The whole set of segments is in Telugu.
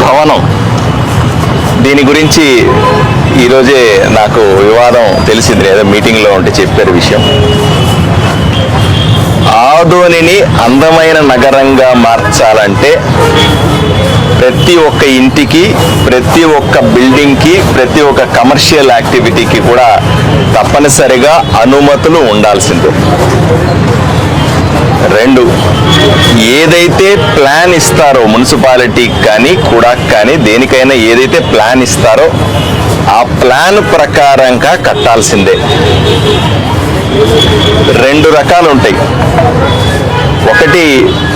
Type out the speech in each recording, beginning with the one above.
భవనం, దీని గురించి ఈరోజే నాకు వివాదం తెలిసింది, ఏదో మీటింగ్లో ఉంటే చెప్పారు విషయం. ఆదోనిని అందమైన నగరంగా మార్చాలంటే ప్రతి ఒక్క ఇంటికి, ప్రతి ఒక్క బిల్డింగ్కి, ప్రతి ఒక్క కమర్షియల్ యాక్టివిటీకి కూడా తప్పనిసరిగా అనుమతులు ఉండాల్సిందే. 2, ఏదైతే ప్లాన్ ఇస్తారో మున్సిపాలిటీకి కానీ కూడా కానీ దేనికైనా ఏదైతే ప్లాన్ ఇస్తారో ఆ ప్లాన్ ప్రకారంగా కట్టాల్సిందే. 2 రకాలు ఉంటాయి. ఒకటి,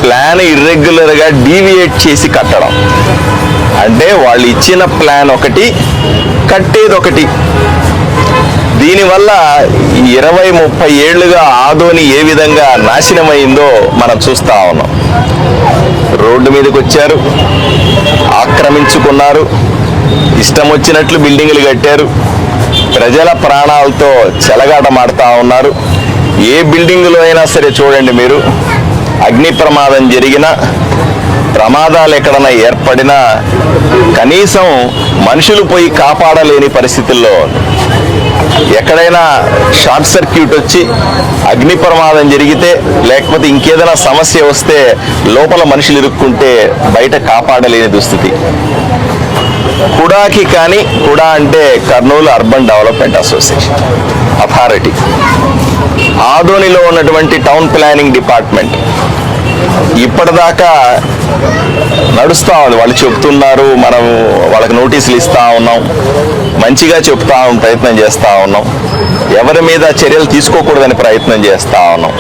ప్లాన్ ఇర్రెగ్యులర్గా డీవియేట్ చేసి కట్టడం, అంటే వాళ్ళు ఇచ్చిన ప్లాన్ ఒకటి, కట్టేది ఒకటి. దీనివల్ల 20-30 ఏళ్లుగా ఆదోని ఏ విధంగా నాశనమైందో మనం చూస్తూ ఉన్నాం. రోడ్డు మీదకి వచ్చారు, ఆక్రమించుకున్నారు, ఇష్టం వచ్చినట్లు బిల్డింగులు కట్టారు, ప్రజల ప్రాణాలతో చెలగాటమాడుతూ ఉన్నారు. ఏ బిల్డింగులో అయినా సరే చూడండి మీరు, అగ్ని ప్రమాదం జరిగినా, ప్రమాదాలు ఎక్కడైనా ఏర్పడినా కనీసం మనుషులు పోయి కాపాడలేని పరిస్థితుల్లో, ఎక్కడైనా షార్ట్ సర్క్యూట్ వచ్చి అగ్ని ప్రమాదం జరిగితే లేకపోతే ఇంకేదైనా సమస్య వస్తే లోపల మనుషులు ఇరుక్కుంటే బయట కాపాడలేని దుస్థితి. కుడాకి కానీ, కుడా అంటే Kurnool urban development association authority, ఆదోనిలో ఉన్నటువంటి టౌన్ ప్లానింగ్ డిపార్ట్మెంట్ ఇప్పటిదాకా నడుస్తూ ఉంది. వాళ్ళు చెప్తున్నారు, మనం వాళ్ళకి నోటీసులు ఇస్తూ ఉన్నాం, మంచిగా చెప్తా ప్రయత్నం చేస్తూ ఉన్నాం, ఎవరి మీద చర్యలు తీసుకోకూడదని ప్రయత్నం చేస్తూ ఉన్నాం,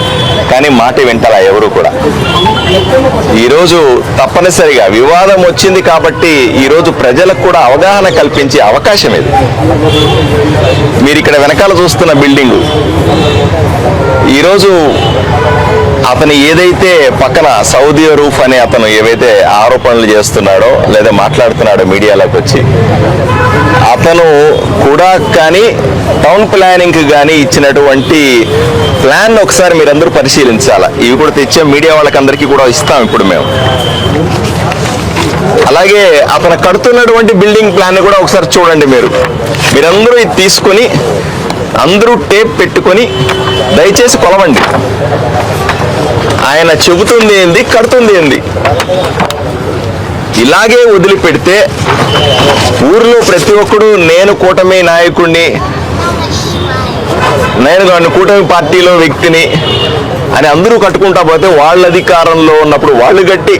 కానీ మాట వింటారా ఎవరు కూడా. ఈరోజు తప్పనిసరిగా వివాదం వచ్చింది కాబట్టి ఈరోజు ప్రజలకు కూడా అవగాహన కల్పించే అవకాశం ఇది. మీరు ఇక్కడ వెనకాల చూస్తున్న బిల్డింగు, ఈరోజు అతను ఏదైతే పక్కన సౌదీ రూఫ్ అనే అతను ఏవైతే ఆరోపణలు చేస్తున్నాడో లేదా మాట్లాడుతున్నాడో మీడియాలోకి వచ్చి, అతను కూడా కానీ టౌన్ ప్లానింగ్ కానీ ఇచ్చినటువంటి ప్లాన్ ఒకసారి మీరందరూ పరిశీలించాలా. ఇవి కూడా తెచ్చే మీడియా వాళ్ళకందరికీ కూడా ఇస్తాం ఇప్పుడు మేము. అలాగే అతను కడుతున్నటువంటి బిల్డింగ్ ప్లాన్ కూడా ఒకసారి చూడండి. మీరందరూ ఇది తీసుకొని అందరూ టేప్ పెట్టుకొని దయచేసి కొలవండి. ఆయన చెబుతుంది ఏంది, కడుతుంది ఏంది. ఇలాగే వదిలిపెడితే ఊర్లో ప్రతి ఒక్కడు నేను కూటమి నాయకుడిని, నేను కూటమి పార్టీలో వ్యక్తిని అని అందరూ కట్టుకుంటా పోతే వాళ్ళ అధికారంలో ఉన్నప్పుడు వాళ్ళు కట్టి,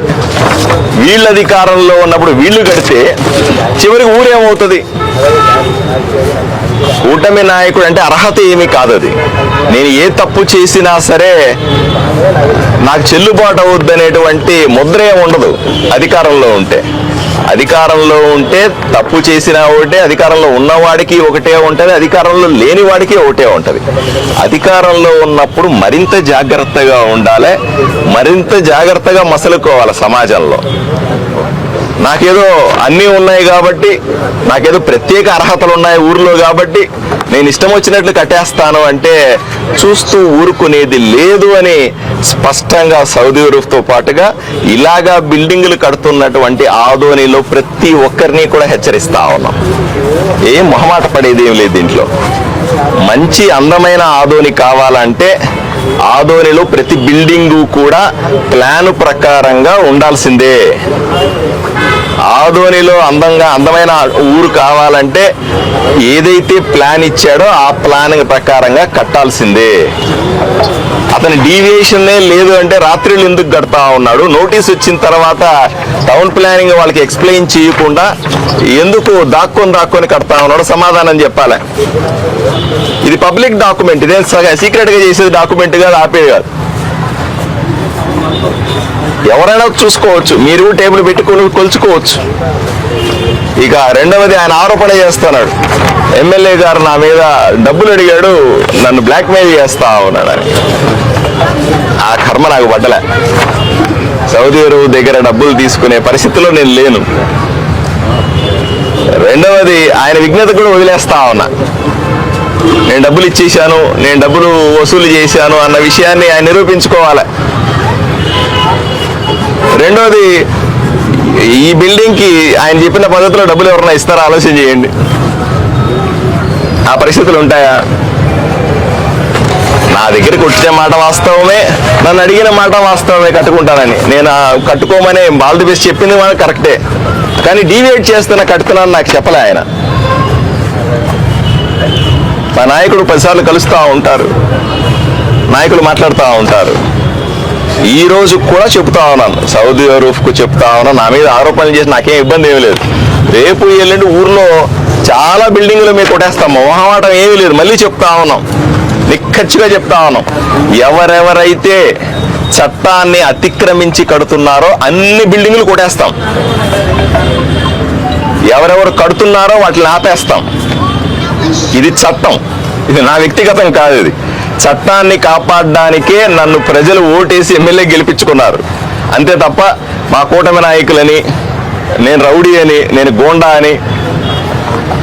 వీళ్ళ అధికారంలో ఉన్నప్పుడు వీళ్ళు కడితే చివరికి ఊరేమవుతుంది? కూటమి నాయకుడు అంటే అర్హత ఏమీ కాదు. అది నేను ఏ తప్పు చేసినా సరే నాకు చెల్లుబాటు అవుద్దనేటువంటి ముద్ర ఏమి ఉండదు అధికారంలో ఉంటే. అధికారంలో ఉంటే తప్పు చేసినా ఒకటే, అధికారంలో ఉన్నవాడికి ఒకటే ఉంటుంది, అధికారంలో లేని వాడికి ఒకటే ఉంటుంది. అధికారంలో ఉన్నప్పుడు మరింత జాగ్రత్తగా ఉండాలి, మరింత జాగ్రత్తగా మసలుకోవాలి సమాజంలో. నాకేదో అన్నీ ఉన్నాయి కాబట్టి, నాకేదో ప్రత్యేక అర్హతలు ఉన్నాయి ఊర్లో కాబట్టి నేను ఇష్టం వచ్చినట్లు కట్టేస్తాను అంటే చూస్తూ ఊరుకునేది లేదు అని స్పష్టంగా సౌదీ రూఫ్తో పాటుగా ఇలాగా బిల్డింగులు కడుతున్నటువంటి ఆదోనిలో ప్రతి ఒక్కరిని కూడా హెచ్చరిస్తా ఉన్నాం. ఏం మొహమాట పడేది ఏం లేదు దీంట్లో. మంచి అందమైన ఆదోని కావాలంటే ఆదోనిలో ప్రతి బిల్డింగు కూడా ప్లాన్ ప్రకారంగా ఉండాల్సిందే. ఆదోనిలో అందమైన ఊరు కావాలంటే ఏదైతే ప్లాన్ ఇచ్చాడో ఆ ప్లాన్ ప్రకారంగా కట్టాల్సిందే. అతని డీవియేషన్నే లేదు అంటే రాత్రులు ఎందుకు కడతా ఉన్నాడు? నోటీస్ వచ్చిన తర్వాత టౌన్ ప్లానింగ్ వాళ్ళకి ఎక్స్ప్లెయిన్ చేయకుండా ఎందుకు దాక్కొని కడతా ఉన్నాడు? సమాధానం చెప్పాలి. ఇది పబ్లిక్ డాక్యుమెంట్, ఇదేం సీక్రెట్గా చేసేది డాక్యుమెంట్ కాదు, ఆపేది కాదు. ఎవరైనా చూసుకోవచ్చు, మీరు టేబుల్ పెట్టుకొని కొలుచుకోవచ్చు. ఇక రెండవది, ఆయన ఆరోపణ చేస్తున్నాడు, ఎమ్మెల్యే గారు నా మీద డబ్బులు అడిగాడు, నన్ను బ్లాక్మెయిల్ చేస్తా ఉన్నాడని. ఆ కర్మ నాకు పడ్డలే. సౌదీ అరేబియా దగ్గర డబ్బులు తీసుకునే పరిస్థితిలో నేను లేను. రెండవది, ఆయన విజ్ఞత కూడా వదిలేస్తా ఉన్నా. నేను డబ్బులు ఇచ్చేసాను, నేను డబ్బులు వసూలు చేశాను అన్న విషయాన్ని ఆయన నిరూపించుకోవాలి. రెండోది, ఈ బిల్డింగ్కి ఆయన చెప్పిన పద్ధతిలో డబ్బులు ఎవరైనా ఇస్తారా? ఆలోచన చేయండి. ఆ పరిస్థితులు ఉంటాయా? నా దగ్గరికి వచ్చిన మాట వాస్తవమే, నన్ను అడిగిన మాట వాస్తవమే, కట్టుకుంటానని. నేను కట్టుకోమని ఆల్ ది బెస్ట్ చెప్పింది మనకు కరెక్టే, కానీ డీవియేట్ చేస్తున్నా కట్టుతున్నాను నాకు చెప్పలే ఆయన. మా నాయకుడు 10 సార్లు కలుస్తూ ఉంటారు, నాయకులు మాట్లాడుతూ ఉంటారు. ఈ రోజు కూడా చెప్తా ఉన్నాను, సౌదీ అరూఫ్కు చెప్తా ఉన్నాను, నా మీద ఆరోపణలు చేసి నాకేం ఇబ్బంది ఏమీ లేదు. రేపు ఎల్లుండి ఊర్లో చాలా బిల్డింగులు మేము కొట్టేస్తాం, మొహమాటం ఏమీ లేదు. మళ్ళీ చెప్తా ఉన్నాం, నిక్కచ్చిగా చెప్తా ఉన్నాం, ఎవరెవరైతే చట్టాన్ని అతిక్రమించి కడుతున్నారో అన్ని బిల్డింగులు కొట్టేస్తాం, ఎవరెవరు కడుతున్నారో వాటిని ఆపేస్తాం. ఇది చట్టం, ఇది నా వ్యక్తిగతం కాదు. ఇది చట్టాన్ని కాపాడడానికే నన్ను ప్రజలు ఓటేసి ఎమ్మెల్యే గెలిపించుకున్నారు. అంతే తప్ప మా కూటమి నాయకులని, నేను రౌడీ అని, నేను గోండా అని,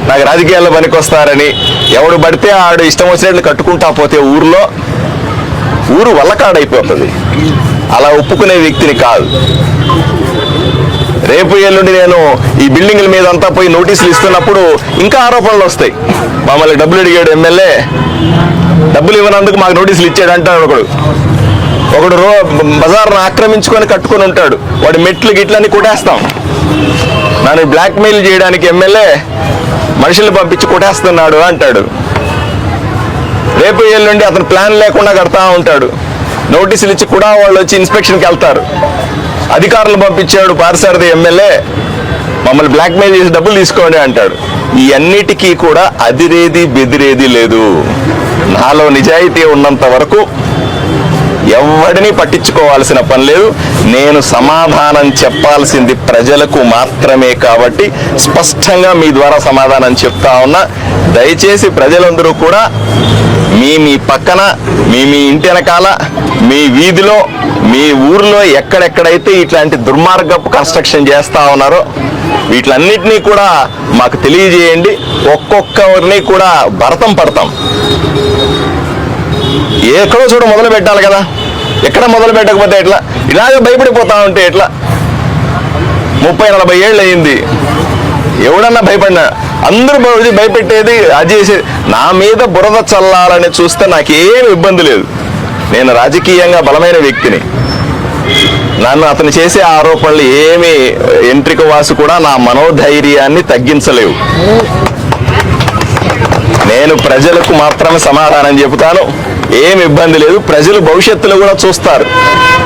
నాకు రాజకీయాల్లో పనికొస్తారని ఎవడు పడితే ఆడు ఇష్టం వచ్చినట్లు కట్టుకుంటా పోతే ఊరు వల్లకాడైపోతుంది. అలా ఒప్పుకునే వ్యక్తిని కాదు. రేపు ఎల్లుండి నేను ఈ బిల్డింగ్ల మీద అంతా పోయి నోటీసులు ఇస్తున్నప్పుడు ఇంకా ఆరోపణలు వస్తాయి. మమ్మల్ని డబ్బులు అడిగాడు ఎమ్మెల్యే, డబ్బులు ఇవ్వనందుకు మాకు నోటీసులు ఇచ్చాడు అంటాడు ఒకడు బజార్ను ఆక్రమించుకొని కట్టుకొని ఉంటాడు, వాడి మెట్లు గిట్లన్నీ కొట్టేస్తాం. నన్ను బ్లాక్మెయిల్ చేయడానికి ఎమ్మెల్యే మనుషుల్ని పంపించి కొట్టేస్తున్నాడు అంటాడు. రేపు ఎల్లుండి అతను ప్లాన్ లేకుండా కడతా ఉంటాడు, నోటీసులు ఇచ్చి కూడా వాళ్ళు వచ్చి ఇన్స్పెక్షన్కి వెళ్తారు. అధికారులు పంపించాడు పారిసారథి ఎమ్మెల్యే, మమ్మల్ని బ్లాక్మెయిల్ చేసి డబ్బులు తీసుకోండి అంటాడు. ఈ అన్నిటికీ కూడా అదిరేది బెదిరేది లేదు. నాలో నిజాయితీ ఉన్నంత వరకు ఎవడిని పట్టించుకోవాల్సిన పని లేదు. నేను సమాధానం చెప్పాల్సింది ప్రజలకు మాత్రమే కాబట్టి స్పష్టంగా మీ ద్వారా సమాధానం చెప్తా ఉన్నా. దయచేసి ప్రజలందరూ కూడా మీ పక్కన, మీ ఇంటి వెనకాల, మీ వీధిలో, మీ ఊర్లో ఎక్కడెక్కడైతే ఇట్లాంటి దుర్మార్గపు కన్స్ట్రక్షన్ చేస్తా ఉన్నారో వీటిలన్నిటినీ కూడా మాకు తెలియజేయండి. ఒక్కొక్కరిని కూడా భరతం పడతాం. ఎక్కడో చూడ మొదలు పెట్టాలి కదా, ఎక్కడ మొదలు పెట్టకపోతే ఎట్లా? ఇలాగే భయపడిపోతా ఉంటే ఎట్లా? 30-40 ఏళ్ళు అయింది, ఎవడన్నా భయపడినా అందరూ భయపెట్టేది అది చేసేది. నా మీద బురద చల్లాలని చూస్తే నాకేం ఇబ్బంది లేదు. నేను రాజకీయంగా బలమైన వ్యక్తిని. నన్ను అతను చేసే ఆరోపణలు ఏమి ఎంట్రిక వాసు కూడా నా మనోధైర్యాన్ని తగ్గించలేవు. నేను ప్రజలకు మాత్రమే సమాధానం చెబుతాను, ఏమి ఇబ్బంది లేదు. ప్రజలు భవిష్యత్తులో కూడా చూస్తారు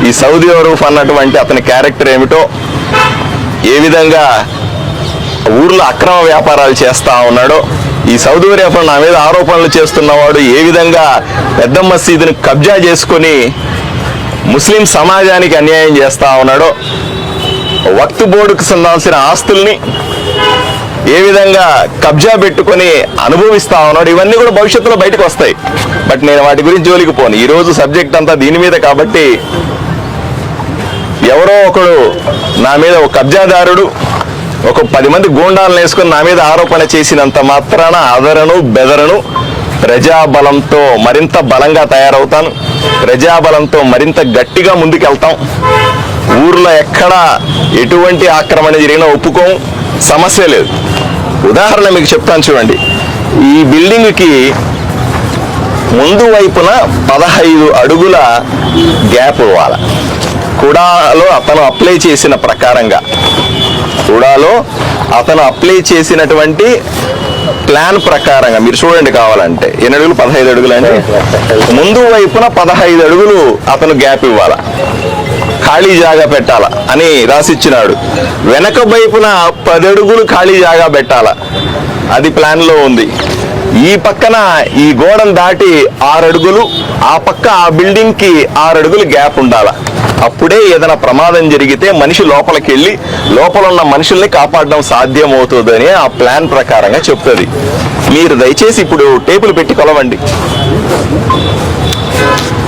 ఈ సౌదీ అరూఫ్ అన్నటువంటి అతని క్యారెక్టర్ ఏమిటో, ఏ విధంగా ఊర్లో అక్రమ వ్యాపారాలు చేస్తా ఉన్నాడో, ఈ సౌదీ అరేబియా నా మీద ఆరోపణలు చేస్తున్నవాడు ఏ విధంగా పెద్ద మసీదుని కబ్జా చేసుకొని ముస్లిం సమాజానికి అన్యాయం చేస్తా ఉన్నాడో, వక్ఫ్ బోర్డుకు చెందాల్సిన ఆస్తుల్ని ఏ విధంగా కబ్జా పెట్టుకొని అనుభవిస్తా ఉన్నాడు, ఇవన్నీ కూడా భవిష్యత్తులో బయటకు వస్తాయి. బట్ నేను వాటి గురించి జోలికి పోను. ఈరోజు సబ్జెక్ట్ అంతా దీని మీద కాబట్టి ఎవరో ఒకడు నా మీద ఒక కబ్జాదారుడు ఒక 10 మంది గూండాలను వేసుకొని నా మీద ఆరోపణ చేసినంత మాత్రాన అదరను బెదరను. ప్రజాబలంతో మరింత బలంగా తయారవుతాను, ప్రజాబలంతో మరింత గట్టిగా ముందుకెళ్తాం. ఊర్లో ఎక్కడా ఎటువంటి ఆక్రమణ జరిగినా ఒప్పుకోము, సమస్య లేదు. ఉదాహరణ మీకు చెప్తాను చూడండి. ఈ బిల్డింగ్కి ముందు వైపున 15 అడుగుల గ్యాప్ ఇవ్వాలి. కుడాలో అతను అప్లై చేసిన ప్రకారంగా, కుడాలో అతను అప్లై చేసినటువంటి ప్లాన్ ప్రకారంగా మీరు చూడండి కావాలంటే. ఎన్ని అడుగులు? 15 అడుగులు అండి. ముందు వైపున 15 అడుగులు అతను గ్యాప్ ఇవ్వాలా, ఖాళీ జాగా పెట్టాలా అని రాసిచ్చినాడు. వెనక వైపున 10 అడుగులు ఖాళీ జాగా పెట్టాలా, అది ప్లాన్లో ఉంది. ఈ పక్కన ఈ గోడను దాటి 6 అడుగులు, ఆ పక్క ఆ బిల్డింగ్కి 6 అడుగులు గ్యాప్ ఉండాలా. అప్పుడే ఏదైనా ప్రమాదం జరిగితే మనిషి లోపలికి వెళ్ళి లోపల ఉన్న మనుషుల్ని కాపాడడం సాధ్యమవుతుందని ఆ ప్లాన్ ప్రకారంగా చెప్తుంది. మీరు దయచేసి ఇప్పుడు టేపులు పెట్టి కొలవండి.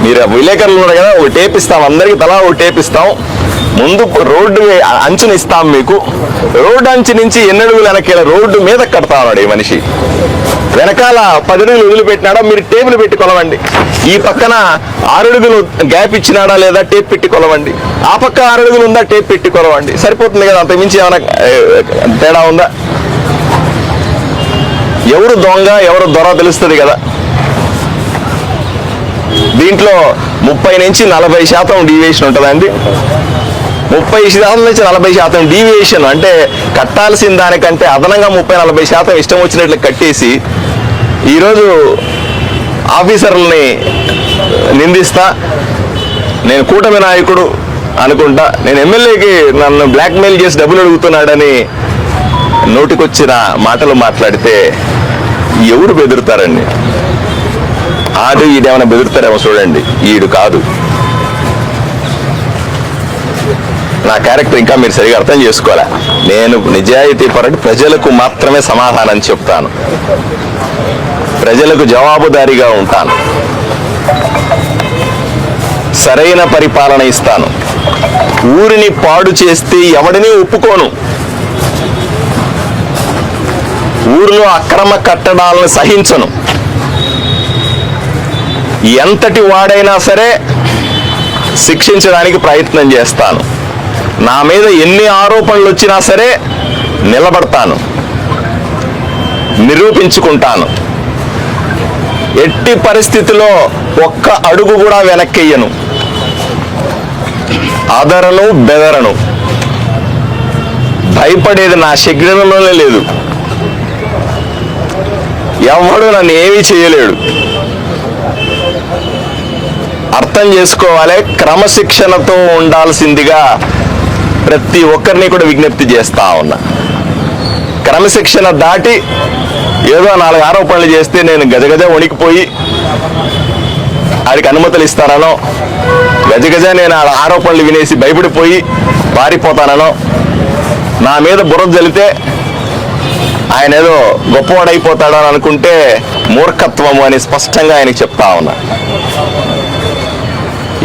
మీరు విలేకరులు ఉన్నారు కదా, ఒక టేప్ ఇస్తాం, అందరికీ తలా ఒక టేప్ ఇస్తాం. ముందు రోడ్డు అంచుని ఇస్తాం మీకు, రోడ్డు అంచు నుంచి ఎన్ని అడుగులు వెనకాల రోడ్డు మీద కడతా ఉన్నాడు ఈ మనిషి. వెనకాల 10 అడుగులు వదిలిపెట్టినాడా, మీరు టేబుల్ పెట్టి కొలవండి. ఈ పక్కన 6 అడుగులు గ్యాప్ ఇచ్చినాడా లేదా టేప్ పెట్టి కొలవండి. ఆ పక్క 6 అడుగులు ఉందా టేప్ పెట్టి కొలవండి. సరిపోతుంది కదా, అంతకుమించి ఏమైనా తేడా ఉందా? ఎవరు దొంగ ఎవరు దొర తెలుస్తుంది కదా. దీంట్లో 30 నుంచి 40% డీవియేషన్ ఉంటుందండి. 30% నుంచి 40% డీవియేషన్ అంటే కట్టాల్సిన దానికంటే అదనంగా 30-40% ఇష్టం వచ్చినట్లు కట్టేసి ఈరోజు ఆఫీసర్లని నిందిస్తా, నేను కూటమి నాయకుడు అనుకుంటా, నేను ఎమ్మెల్యేకి నన్ను బ్లాక్మెయిల్ చేసి డబ్బులు అడుగుతున్నాడని నోటికొచ్చిన మాటలు మాట్లాడితే ఎవరు బెదురుతారండి? ఆడు ఈడేమైనా బెదురుతారేమో చూడండి, ఈడు కాదు. నా క్యారెక్టర్ ఇంకా మీరు సరిగా అర్థం చేసుకోలే. నేను నిజాయితీ పరుడు, ప్రజలకు మాత్రమే సమాధానం చెప్తాను, ప్రజలకు జవాబుదారీగా ఉంటాను, సరైన పరిపాలన ఇస్తాను. ఊరిని పాడు చేస్తే ఎవడిని ఒప్పుకోను. ఊరిలో అక్రమ కట్టడాలను సహించను. ఎంతటి వాడైనా సరే శిక్షించడానికి ప్రయత్నం చేస్తాను. నా మీద ఎన్ని ఆరోపణలు వచ్చినా సరే నిలబడతాను, నిరూపించుకుంటాను. ఎట్టి పరిస్థితిలో ఒక్క అడుగు కూడా వెనక్కియ్యను, అదరను బెదరను. భయపడేది నా శరీరంలోనే లేదు. ఎవడు నన్ను ఏమీ చేయలేడు. అర్థం చేసుకోవాలి, క్రమశిక్షణతో ఉండాల్సిందిగా ప్రతి ఒక్కరిని కూడా విజ్ఞప్తి చేస్తా ఉన్నా. క్రమశిక్షణ దాటి ఏదో 4 ఆరోపణలు చేస్తే నేను గజగజ వణికిపోయి ఆడికి అనుమతులు ఇస్తానో, గజగజ నేను ఆ ఆరోపణలు వినేసి భయపడిపోయి పారిపోతానో, నా మీద బురద జల్లితే ఆయన ఏదో గొప్పవాడైపోతాడో అని అనుకుంటే మూర్ఖత్వము అని స్పష్టంగా ఆయనకి చెప్తా ఉన్నా.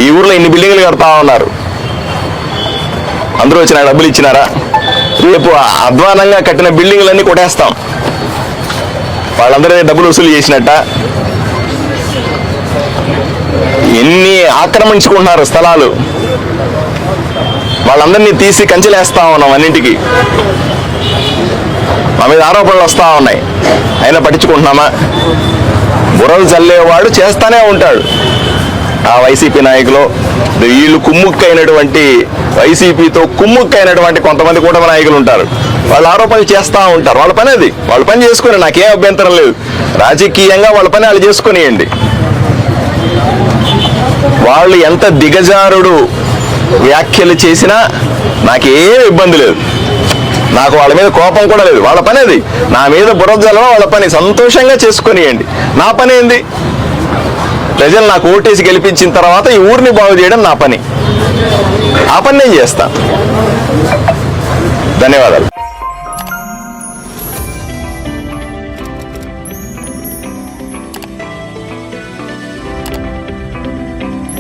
ఈ ఊర్లో ఇన్ని బిల్డింగ్లు కడతా ఉన్నారు, అందరూ వచ్చి నాకు డబ్బులు ఇచ్చినారా? రేపు అధ్వానంగా కట్టిన బిల్డింగ్లన్నీ కొట్టేస్తాం. వాళ్ళందరూ డబ్బులు వసూలు చేసినట్ట. ఎన్ని ఆక్రమించుకుంటున్నారు స్థలాలు, వాళ్ళందరినీ తీసి కంచెలేస్తా ఉన్నాం. అన్నింటికి మా మీద ఆరోపణలు వస్తూ ఉన్నాయి, అయినా పట్టించుకుంటున్నామా? బుర్రలు చల్లేవాడు చేస్తానే ఉంటాడు. ఆ వైసీపీ నాయకులు, వీళ్ళు కుమ్ముక్కైనటువంటి వైసీపీతో కుమ్ముక్కైనటువంటి కొంతమంది కూటమి నాయకులు ఉంటారు. వాళ్ళు ఆరోపణలు చేస్తూ ఉంటారు. వాళ్ళ పని అది, వాళ్ళ పని చేసుకుని నాకేం అభ్యంతరం లేదు. రాజకీయంగా వాళ్ళ పని వాళ్ళు చేసుకునియండి. వాళ్ళు ఎంత దిగజారుడు వ్యాఖ్యలు చేసినా నాకేం ఇబ్బంది లేదు. నాకు వాళ్ళ మీద కోపం కూడా లేదు. వాళ్ళ పని అది. నా మీద బురదలో వాళ్ళ పని సంతోషంగా చేసుకునియండి. నా పని ఏంది? ప్రజలు నాకు ఓటేసి గెలిపించిన తర్వాత ఈ ఊరిని బాగు చేయడం నా పని. ఆ పని నేను చేస్తాను. ధన్యవాదాలు.